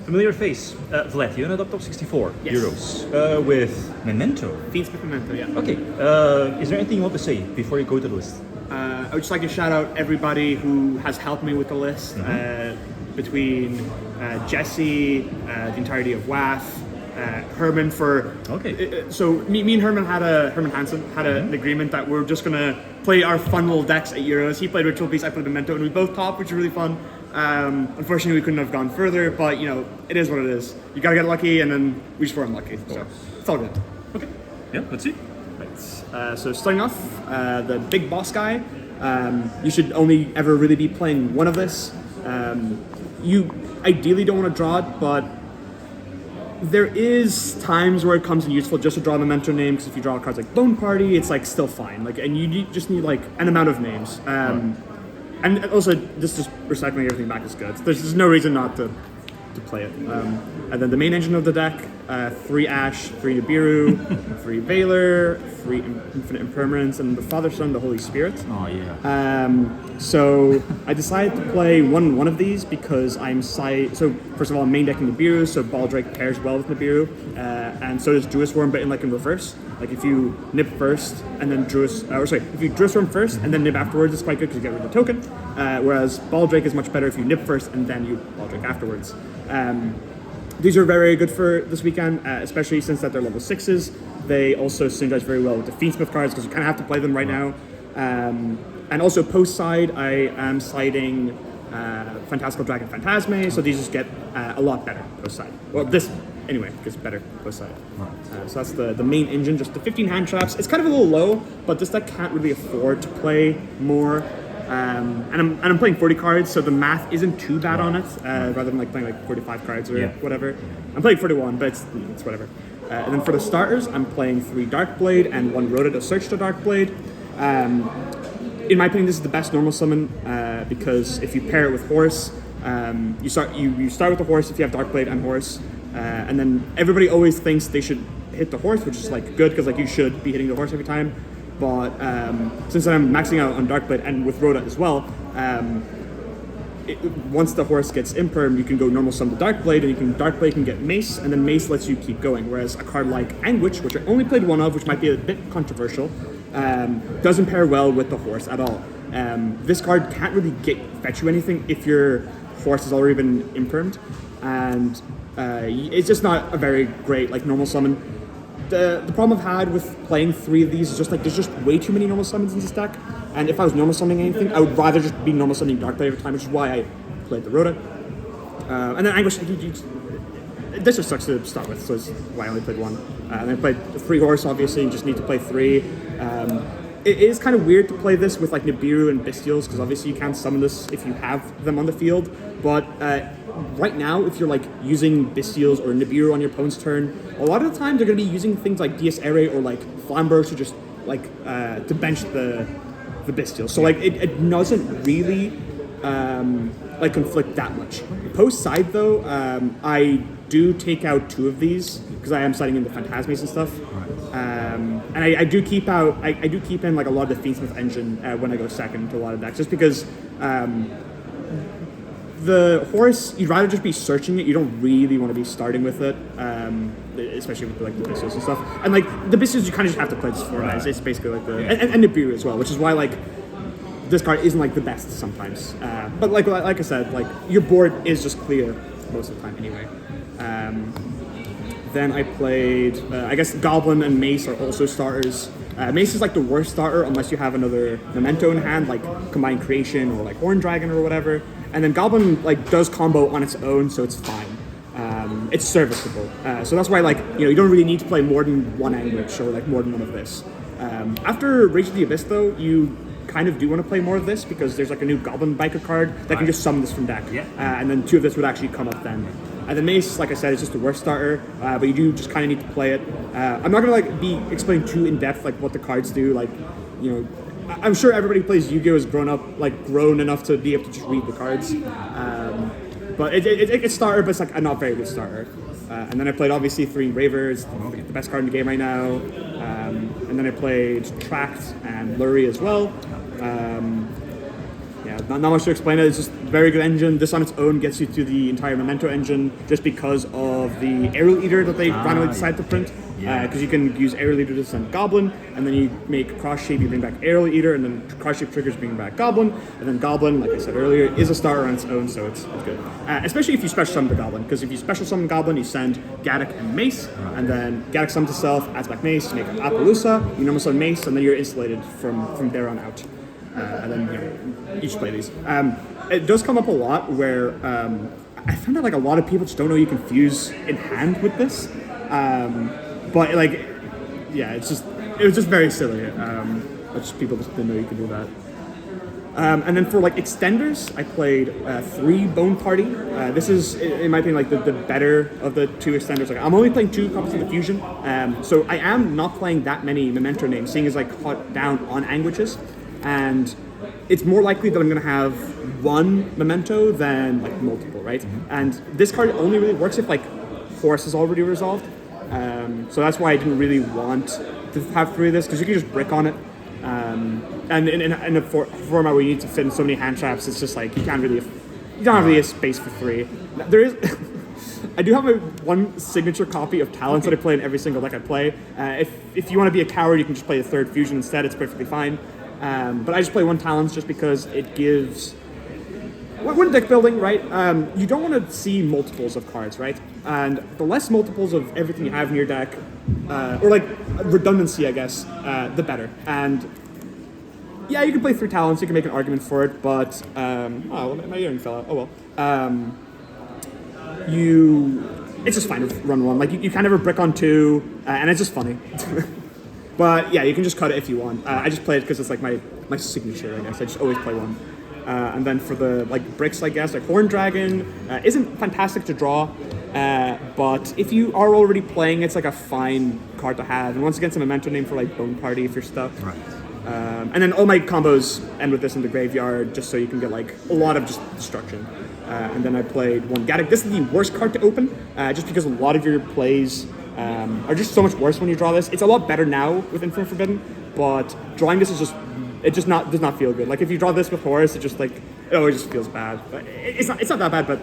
Familiar face. Vlad, you ended up top 64 Yes. euros with Memento. Feats with Memento, yeah. Okay, is there anything you want to say before you go to the list? I would just like to shout out everybody who has helped me with the list, between Jesse, the entirety of WAF, Herman for... Okay. So me and Herman Hansen had an agreement that we're just going to play our fun little decks at Euros. He played Ritual Beast, I played Memento, and we both topped, which was really fun. Unfortunately, we couldn't have gone further, but you know, it is what it is. You gotta get lucky, and then we just were unlucky. So it's all good. Okay. Yeah, let's see. Right. So starting off, the big boss guy. You should only ever really be playing one of this. You ideally don't want to draw it, but there is times where it comes in useful just to draw a Memento name, because if you draw cards like Bone Party, it's like still fine. Like, and you just need like an amount of names. And also, just recycling everything back is good. There's no reason not to play it. And then the main engine of the deck, 3 Ash, 3 Nibiru, 3 Valor, 3 Infinite Impermanence, and the Father, Son, the Holy Spirit. Oh, yeah. So I decided to play one of these because so first of all, I'm main decking Nibiru, so Baldrake pairs well with Nibiru, and so does Druid Swarm, but in reverse. Like if you nib first and then if you Druid Swarm first and then nib afterwards, it's quite good because you get rid of the token. Whereas Baldrake is much better if you nib first and then you Baldrake afterwards. These are very good for this weekend, especially since that they're level 6s. They also synergize very well with the Fiendsmith cards because you kind of have to play them right now. And also post side, I am siding Fantastical Dragon Phantasme, so these just get a lot better post side. Well, this anyway gets better post side. So that's the main engine, just the 15 hand traps. It's kind of a little low, but this deck can't really afford to play more. And I'm playing 40 cards, so the math isn't too bad on it, rather than playing 45 cards or whatever. I'm playing 41, but it's whatever. And then for the starters, I'm playing 3 Darkblade and 1 Rhoda to search the Darkblade. In my opinion, this is the best normal summon because if you pair it with Horse, you start with the Horse if you have Darkblade and Horse, and then everybody always thinks they should hit the Horse, which is good because you should be hitting the Horse every time. But since I'm maxing out on Darkblade and with Rhoda as well, once the Horse gets Imperm, you can go normal summon the Darkblade, and Darkblade can get Mace, and then Mace lets you keep going. Whereas a card like Anguish, which I only played one of, which might be a bit controversial, doesn't pair well with the Horse at all. This card can't really fetch you anything if your Horse has already been Impermed, and it's just not a very great normal summon. The problem I've had with playing 3 of these is just there's just way too many normal summons in this deck, and if I was normal summoning anything, I would rather just be normal summoning Darkblade every time, which is why I played the Rhoda. And then Anguish, this just sucks to start with, so that's why I only played 1. And I played 3 Horse, obviously, you just need to play 3. It is kind of weird to play this with Nibiru and Bestials, because obviously you can't summon this if you have them on the field, but right now, if you're using Bestials or Nibiru on your opponent's turn, a lot of the time they're going to be using things like DS Ere or Flamberge to just to bench the Bestials. So it doesn't really conflict that much. Post side though, I do take out 2 of these because I am siding in the Phantasmes and stuff. And I do keep in a lot of the Fiendsmith engine when I go second to a lot of decks, just because the Horse, you'd rather just be searching it. You don't really want to be starting with it, especially with the Bestials and stuff. And the Bestials, you kind of just have to play this for. It's basically and Nibiru as well, which is why this card isn't the best sometimes. But like I said, your board is just clear most of the time anyway. Then I played, I guess Goblin and Mace are also starters. Mace is the worst starter unless you have another Memento in hand, Combined Creation or Horn Dragon or whatever. And then Goblin does combo on its own, so it's fine. It's serviceable. So that's why you don't really need to play more than 1 Anguish or more than one of this. After Rage of the Abyss though, you kind of do want to play more of this because there's a new Goblin Biker card that can just summon this from deck. And then 2 of this would actually come up then. And then Mace, like I said, is just the worst starter, but you do just kind of need to play it. I'm not going to be explaining too in depth what the cards do. I'm sure everybody who plays Yu-Gi-Oh has grown enough to be able to just read the cards. But it's starter, but it's a not very good starter. And then I played obviously 3 Ravers, the best card in the game right now. And then I played Tract and Lurie as well. not much to explain it. It's just a very good engine. This on its own gets you to the entire Memento engine just because of the aerial eater that they randomly decided to print. Because you can use aerial eater to send goblin, and then you make cross shape, you bring back aerial eater, and then cross shape triggers bring back goblin, and then goblin, like I said earlier, is a starter on its own, so it's good. Especially if you special summon the goblin, because if you special summon goblin, you send Gaddock and Mace, and then Gaddock summons itself, adds back Mace, you make Appaloosa, you normal summon Mace, and then you're insulated from there on out. And then you just play these. It does come up a lot where I found out like a lot of people just don't know you can fuse in hand with this. But like, yeah, it was just very silly. Just people just didn't know you could do that. And then for like extenders, I played 3 Bone Party. This is, in my opinion, like the better of the 2 extenders. Like I'm only playing 2 copies of the fusion, so I am not playing that many Memento names, seeing as I cut down on Anguishes, and it's more likely that I'm going to have 1 Memento than like multiple, right? And this card only really works if like Horse is already resolved. So that's why I didn't really want to have 3 of this, because you can just brick on it. And in a format where you need to fit in so many hand traps, it's just like you don't have really a space for 3. There is, I do have one signature copy of Talents that I play in every single deck I play. If you want to be a coward, you can just play the 3rd fusion instead. It's perfectly fine. But I just play 1 Talents just because it gives. When deck building, right, you don't want to see multiples of cards, right? And the less multiples of everything you have in your deck, or like redundancy, I guess, the better. And yeah, you can play 3 Talents, you can make an argument for it, but, my earring fell out, oh well. It's just fine to run 1. Like, you can never brick on 2, and it's just funny. But yeah, you can just cut it if you want. I just play it because it's like my signature, I guess. I just always play 1. And then for the like bricks, I guess, like Horn Dragon isn't fantastic to draw, but if you are already playing, it's like a fine card to have. And once again, it's a Memento name for like Bone Party if you're stuck. Right. And then all my combos end with this in the graveyard, just so you can get like a lot of just destruction. And then I played 1 Gaddock. This is the worst card to open, just because a lot of your plays are just so much worse when you draw this. It's a lot better now with Infinite Forbidden, but drawing this is just. It just does not feel good. Like if you draw this with Horus, it just like it always just feels bad. But it's not that bad. But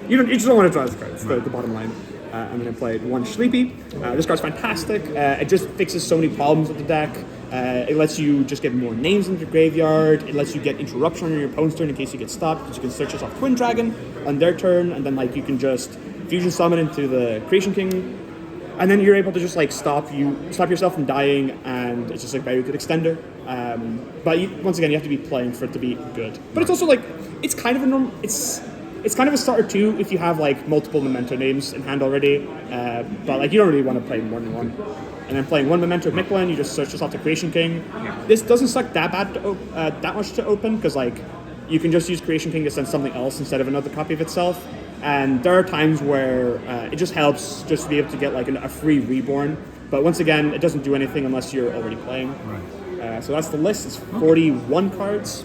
you just don't want to draw this card. It's the bottom line. And then I played 1 Sleepy. This card's fantastic. It just fixes so many problems with the deck. It lets you just get more names into your graveyard. It lets you get interruption on your opponent's turn in case you get stopped. Because you can search yourself Twin Dragon on their turn, and then like you can just fusion summon into the Creation King. And then you're able to just like stop yourself from dying, and it's just like very good extender. But once again, you have to be playing for it to be good. But it's also like it's kind of a starter too if you have like multiple Memento names in hand already. But like you don't really want to play more than 1. And then playing 1 Memento of Mictlan, you just search yourself to Creation King. This doesn't suck that much to open, because like you can just use Creation King to send something else instead of another copy of itself. And there are times where it just helps just to be able to get like a free reborn. But once again, it doesn't do anything unless you're already playing. Right. So that's the list. It's 41 cards.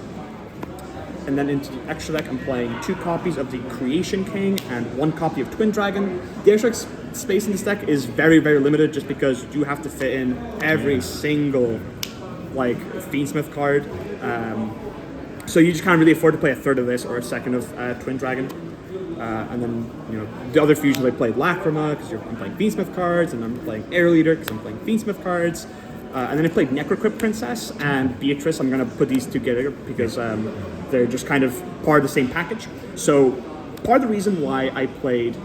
And then into the extra deck, I'm playing 2 copies of the Creation King and 1 copy of Twin Dragon. The extra space in this deck is very, very limited, just because you do have to fit in every single like Fiendsmith card. So you just can't really afford to play a 1/3 of this or a 2nd of Twin Dragon. And then, the other fusions I played Lacrima, because I'm playing Fiendsmith cards, and I'm playing Air Leader, because I'm playing Fiendsmith cards. And then I played Necrocrypt Princess and Beatrice. I'm going to put these together because they're just kind of part of the same package. So part of the reason why I played,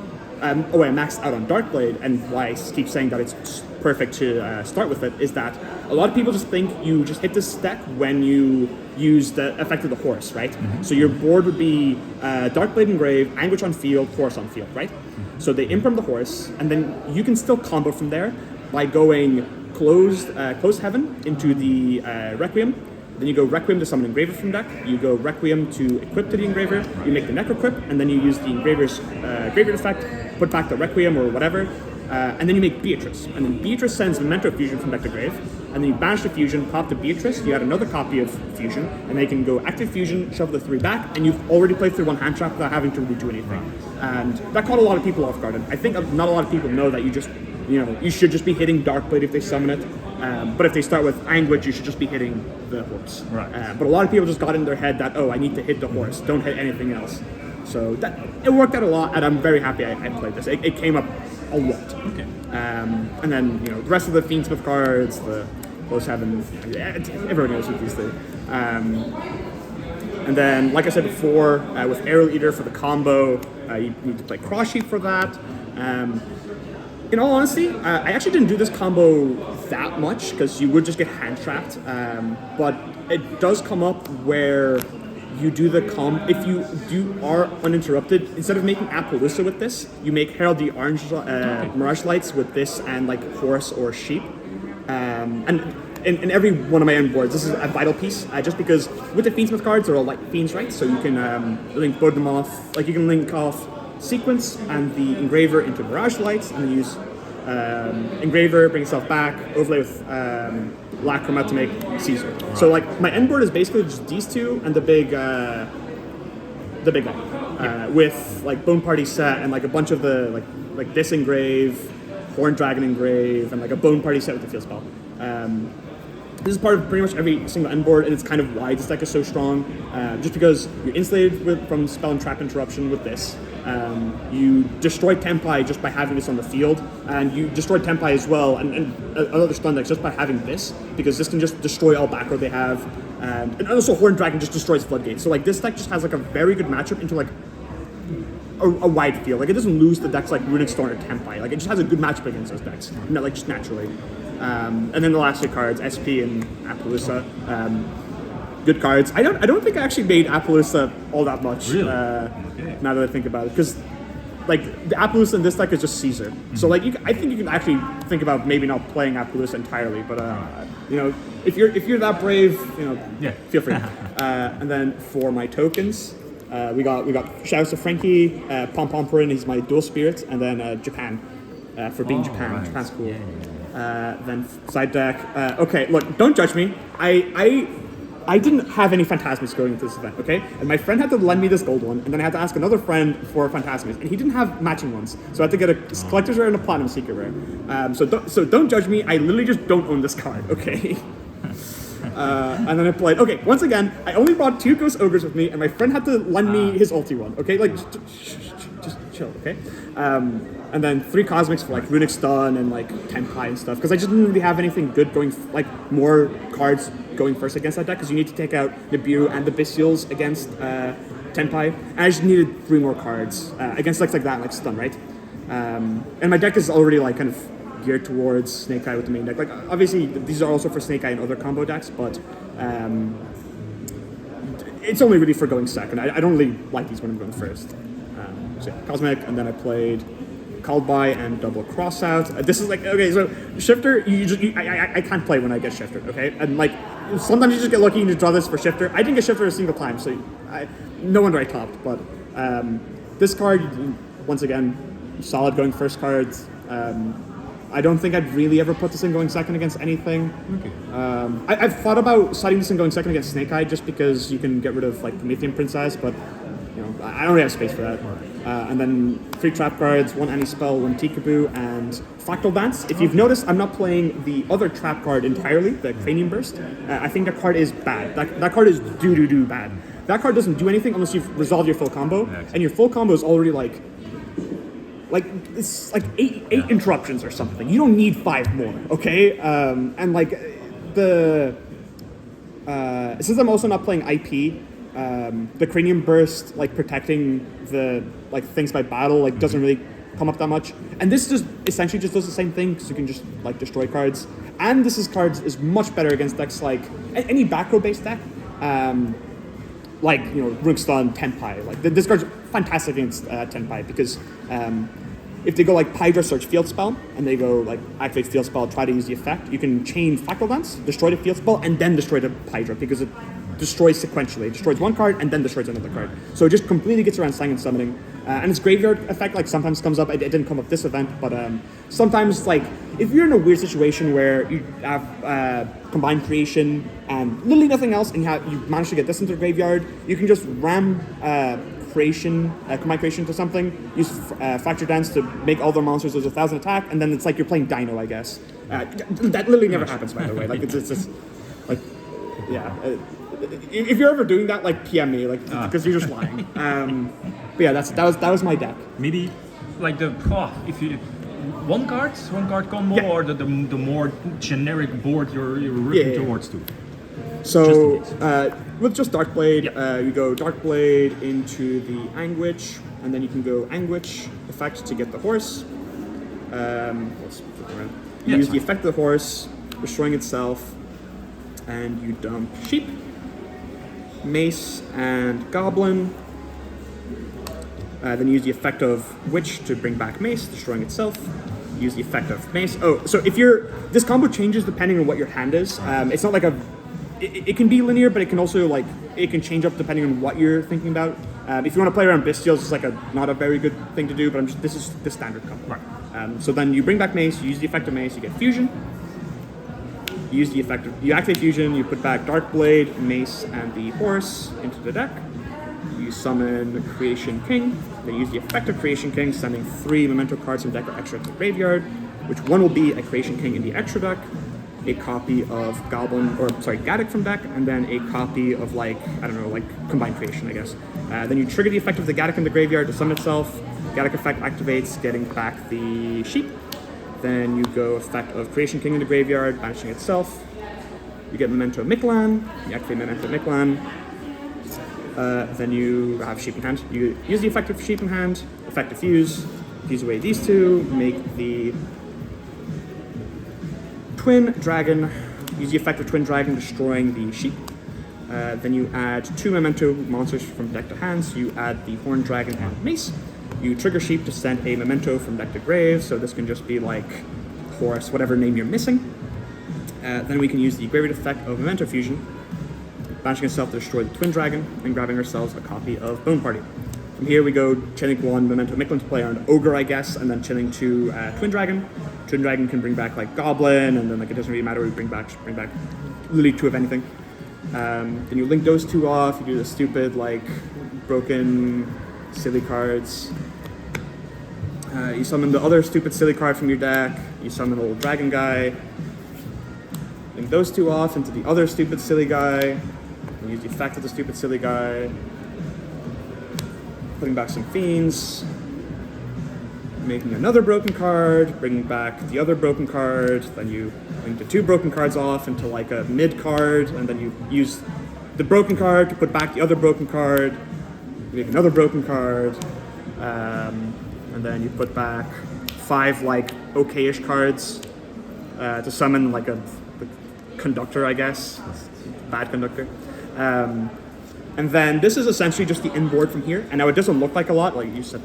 I maxed out on Darkblade, and why I keep saying that it's perfect to start with it, is that a lot of people just think you just hit this deck when you use the effect of the Horse, right? Mm-hmm. So your board would be Darkblade Engrave, Anguish on field, Horse on field, right? Mm-hmm. So they imprint the Horse, and then you can still combo from there by going Closed Heaven into the Requiem. Then you go Requiem to summon Engraver from deck. You go Requiem to equip to the Engraver. You make the Necrocrypt, and then you use the Engraver's graveyard effect, put back the Requiem or whatever, and then you make Beatrice. And then Beatrice sends Memento Fusion from deck to grave, and then you banish the Fusion, pop the Beatrice, you add another copy of Fusion, and then you can go Active Fusion, shuffle the 3 back, and you've already played through 1 hand trap without having to really do anything. And that caught a lot of people off guard. And I think not a lot of people know that you should just be hitting Darkblade if they summon it. But if they start with Anguish, you should just be hitting the horse. Right. But a lot of people just got in their head that, oh, I need to hit the horse, don't hit anything else. So it worked out a lot, and I'm very happy I played this. It came up a lot. Okay. And then, the rest of the Fiendsmith cards, the 07, everyone knows what these do. And then, like I said before, with Aerial Eater for the combo, you need to play Cross Sheep for that. In all honesty, I actually didn't do this combo that much because you would just get hand trapped. But it does come up where you do the if you are uninterrupted, instead of making Appaloosa with this, you make Herald the Orange Mirage Lights with this and like Horse or Sheep. And in every one of my end boards, this is a vital piece, just because with the Fiendsmith cards, they're all like Fiends, right? So you can link both of them off, like you can link off Sequence and the Engraver into Mirage Lights, and then use Engraver, bring yourself back, overlay with Lacrima to make Caesar. Right. So like my end board is basically just these two and the big guy, with like Bone Party set and like a bunch of the like this Engrave, Horn Dragon Engrave, and like a Bone Party set with the Field Spell. This is part of pretty much every single end board, and it's kind of why this deck is so strong. Just because you're insulated from Spell and Trap Interruption with this. You destroy Tempai just by having this on the field, and you destroy Tempai as well, and other stun decks just by having this, because this can just destroy all back row they have. And also Horn Dragon just destroys Floodgates. So like this deck just has like a very good matchup into like a wide field. Like it doesn't lose the decks like Runic Storm or Tempai. Like it just has a good matchup against those decks, like just naturally. And then the last two cards, SP and Appaloosa. Good cards. I don't think I actually made Appaloosa all that much. Really? Okay. Now that I think about it, because like the Appaloosa in this deck is just Caesar. Mm-hmm. So like I think you can actually think about maybe not playing Appaloosa entirely, but if you're that brave, feel free. And then for my tokens, we got shoutouts to Frankie, Pom Pomperin, he's my dual spirit, and then Japan for being Japan. Right. Japan's cool. Yeah. Then side deck. Okay, look, don't judge me. I didn't have any Phantasmics going into this event, okay? And my friend had to lend me this gold one, and then I had to ask another friend for Phantasmics, and he didn't have matching ones. So I had to get a Collector's Rare and a Platinum Secret Rare. So don't judge me, I literally just don't own this card, okay? And then I played, okay, once again, I only brought 2 Ghost Ogres with me, and my friend had to lend me his ulti one, okay? Like, just chill, okay? And then 3 Cosmics for like Runic Stun and like Tempai and stuff, because I just didn't really have anything good going, like more cards going first against that deck, because you need to take out Nibiru and the Bestials against Tempai, and I just needed 3 more cards against decks like that, like Stun, right? And my deck is already like kind of geared towards Snake Eye with the main deck. Like obviously these are also for Snake Eye and other combo decks, but it's only really for going second. I don't really like these when I'm going first. So yeah, Cosmic, and then I played Called By and Double Crossout. This is like, okay, so Shifter, I can't play when I get Shifted, okay? And like, sometimes you just get lucky and you draw this for Shifter. I didn't get Shifter a single time, so no wonder I topped. But this card, once again, solid going first cards. I don't think I'd really ever put this in going second against anything. Okay. I've thought about citing this in going second against Snake Eye just because you can get rid of like Promethean Princess, but I don't really have space for that. And then 3 trap cards, 1 anti-spell, 1 Tikaboo, and Fractal Dance. If you've noticed, I'm not playing the other trap card entirely, the Cranium Burst. I think that card is bad. That card is do bad. That card doesn't do anything unless you've resolved your full combo, and your full combo is already like it's like 8 interruptions or something. You don't need 5 more, okay? And like since I'm also not playing IP, the Cranium Burst, like protecting the like things by battle, like doesn't really come up that much. And this just essentially just does the same thing because you can just like destroy cards. And this is much better against decks like any back row based deck, like Runic Stun, Tenpai. Like this card's fantastic against Tenpai because if they go like Hydra Search Field Spell and they go like activate Field Spell, try to use the effect, you can chain Fractal Dance, destroy the Field Spell, and then destroy the Hydra because it destroys sequentially. It destroys one card and then destroys another card. So it just completely gets around Sang and Summoning. And its graveyard effect like sometimes comes up. It didn't come up this event, but sometimes like if you're in a weird situation where you have combined creation and literally nothing else, and you manage to get this into the graveyard, you can just ram creation, combine creation to something. Use fracture dance to make all their monsters there's 1,000 attack, and then it's like you're playing Dino, I guess. That literally never happens, by the way. Like it's just like yeah. If you're ever doing that, like PM me, like because you're just lying. But yeah, that was my deck. Maybe like if you one card combo or the more generic board you're working towards to. So with just Darkblade, you go Darkblade into the Anguish, and then you can go Anguish effect to get the horse. Let's flip around. You use the effect of the horse, destroying itself, and you dump sheep, mace, and goblin. Then you use the effect of Witch to bring back mace, destroying itself. Use the effect of mace. Oh, so if this combo changes depending on what your hand is. It's not like it can be linear, but it can also it can change up depending on what you're thinking about. If you want to play around Bestials, it's like not a very good thing to do, but this is the standard combo. Right. So then you bring back mace, you use the effect of mace, you get fusion. You use the effect you activate fusion, you put back Darkblade, mace, and the horse into the deck. You summon Creation King. They use the effect of Creation King, sending 3 Memento cards from deck or extra to the graveyard, which one will be a Creation King in the extra deck, a copy of Gaddock from deck, and then a copy of Combined Creation, I guess. Then you trigger the effect of the Gaddock in the graveyard to summon itself. Gaddock effect activates, getting back the sheep. Then you go effect of Creation King in the graveyard, banishing itself. You get Memento Miklan. You activate Memento Miklan. Then you have sheep in hand. You use the effect of sheep in hand, effect of fuse away these two, make the twin dragon, use the effect of twin dragon, destroying the sheep. Then you add 2 Memento monsters from deck to hand, so you add the horned dragon and mace. You trigger sheep to send a Memento from deck to grave, so this can just be like horse, whatever name you're missing. Then we can use the graveyard effect of Memento Fusion, banishing itself to destroy the Twin Dragon, and grabbing ourselves a copy of Bone Party. From here we go chilling 1 Memento Miklan to play on Ogre, I guess, and then chilling 2 Twin Dragon. Twin Dragon can bring back Goblin, and then it doesn't really matter, we bring back literally 2 of anything. Then you link those 2 off, you do the stupid, broken, silly cards. You summon the other stupid silly card from your deck, you summon the little dragon guy, link those 2 off into the other stupid silly guy, and use the effect of the stupid silly guy, putting back some fiends, making another broken card, bringing back the other broken card, then you link the 2 broken cards off into a mid card, and then you use the broken card to put back the other broken card, make another broken card, and then you put back 5 okay-ish cards to summon a conductor, I guess, bad conductor. And then this is essentially just the inboard from here. And now it doesn't look like a lot, like you said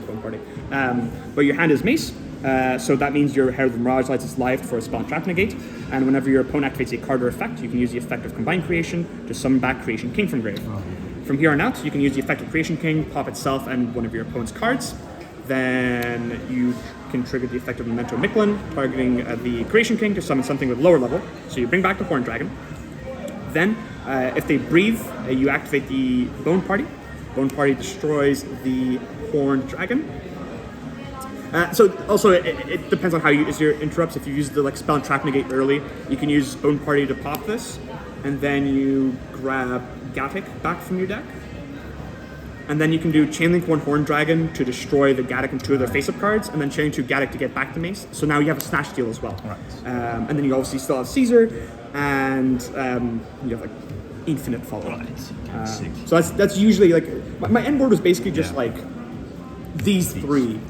Bone Party. But your hand is mace, so that means your Herald of the Mirage lights its life for a spell and trap negate. And whenever your opponent activates a card or effect, you can use the effect of Combined Creation to summon back Creation King from grave. From here on out, you can use the effect of Creation King, pop itself and one of your opponent's cards. Then you can trigger the effect of Memento Miklan, targeting the Creation King to summon something with lower level. So you bring back the Horned Dragon. Then, if they breathe, you activate the Bone Party. Bone Party destroys the Horned Dragon. So also, it depends on how you use your interrupts. If you use the spell and trap negate early, you can use Bone Party to pop this, and then you grab Gaddock back from your deck. And then you can do Chainlink 1 Horned Dragon to destroy the Gaddock and 2 of their face-up cards, and then Chainlink 2 Gaddock to get back the mace. So now you have a Snatch Steal as well. Right. And then you obviously still have Caesar, and you have infinite follow-up. Right. So that's usually my end board was basically just these 3,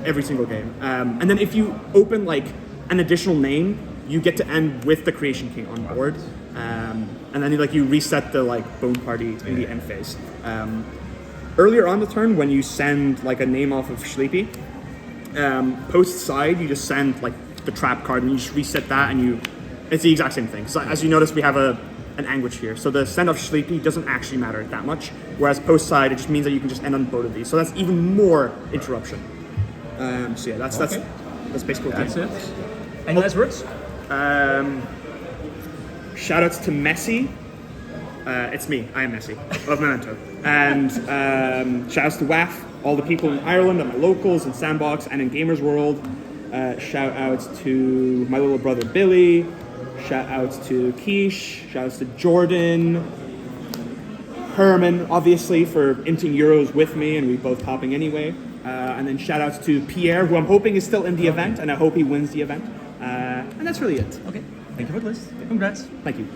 every single game. And then if you open an additional name, you get to end with the Creation King on board. And then you reset the Bone Party in the end phase. Earlier on the turn, when you send a name off of Sleepy, post side you just send the trap card and you just reset that, and it's the exact same thing. So as you notice, we have an Anguish here. So the send off Sleepy doesn't actually matter that much, whereas post side it just means that you can just end on both of these. So that's even more interruption. So yeah, that's basically what that's it. Any last words? Shoutouts to Messi. It's me. I am Messi of Memento. And shout outs to WAF, all the people in Ireland, and my locals in Sandbox and in Gamers World. Shout outs to my little brother Billy. Shout outs to Keish. Shout outs to Jordan. Herman, obviously, for inting Euros with me, and we both popping anyway. And then shout outs to Pierre, who I'm hoping is still in the event, and I hope he wins the event. And that's really it. Okay. Thank you for the list. Congrats. Thank you.